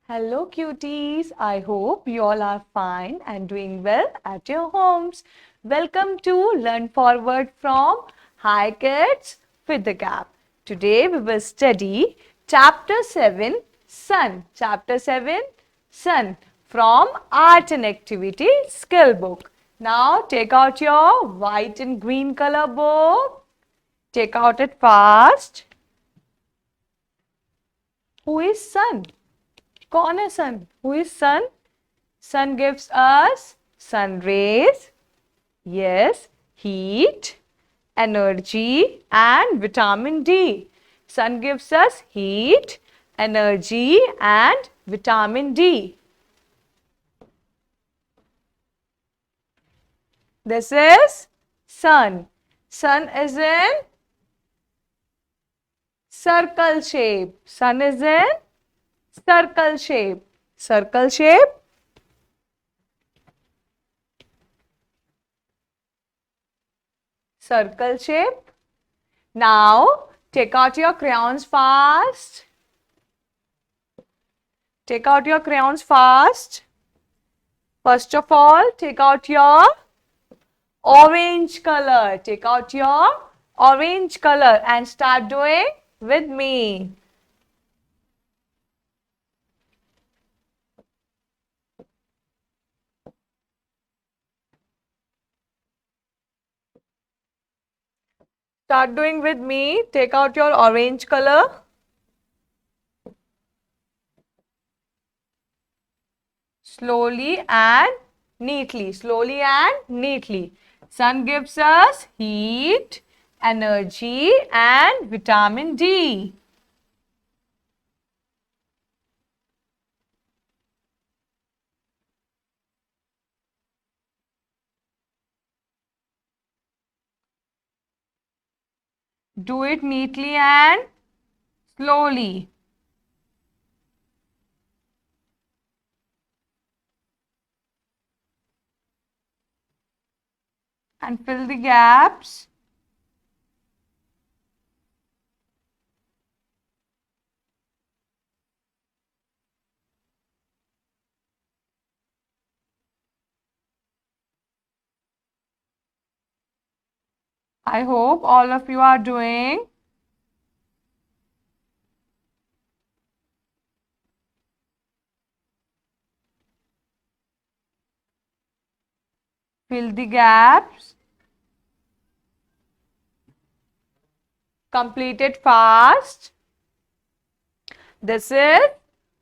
Hello cuties, I hope you all are fine and doing well at your homes. Welcome to Learn Forward from Hi Kids with the Gap. Today we will study Chapter 7 Sun. Chapter 7 Sun from Art and Activity Skill Book. Now take out your white and green color book. Take out it fast. Who is Sun? कौन है sun? Who is sun? Sun gives us sun rays, yes, heat, energy and vitamin D. Sun gives us heat, energy and vitamin D. This is sun. Sun is in circle shape. Sun is in circle shape. Circle shape. Circle shape. Now take out your crayons fast. Take out your crayons fast. First of all, take out your orange color. Take out your orange color and start doing with me. Start doing with me. Take out your orange color. Slowly and neatly. Slowly and neatly. Sun gives us heat, energy and vitamin D. Do it neatly and slowly. And fill the gaps. I hope all of you are doing fill the gaps. Complete it fast. This is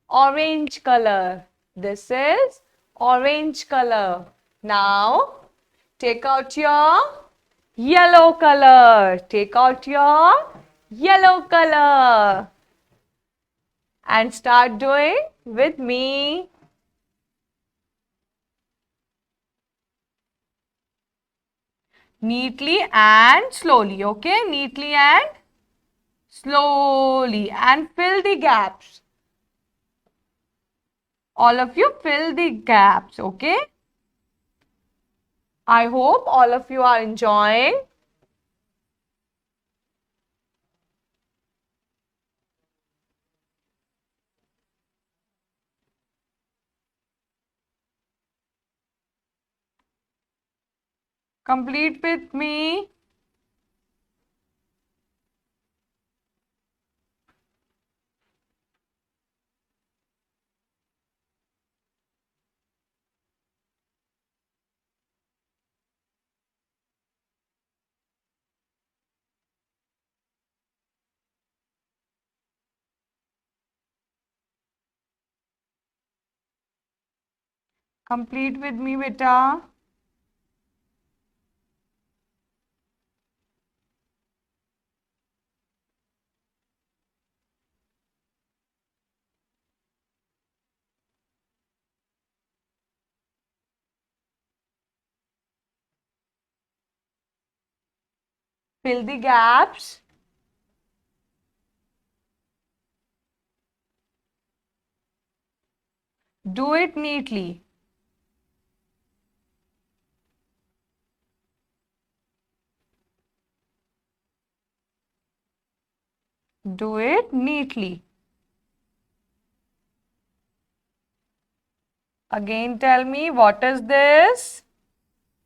orange color. This is orange color. Now take out your yellow color. Take out your yellow color and start doing with me. Neatly and slowly, okay? Neatly and slowly and fill the gaps. All of you fill the gaps, okay? I hope all of you are enjoying. Complete with me. Complete with me, beta. Fill the gaps. Do it neatly. Do it neatly. Again tell me, what is this?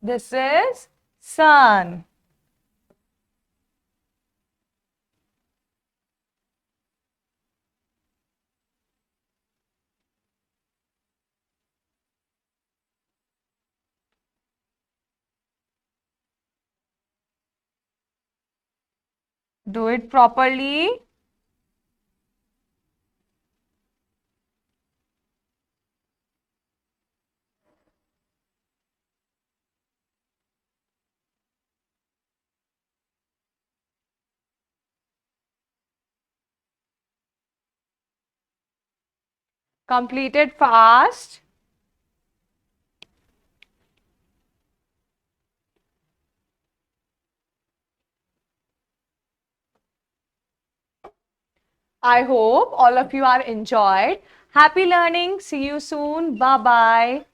This is sun. Do it properly. Complete it fast. I hope all of you are enjoyed. Happy learning. See you soon. Bye bye.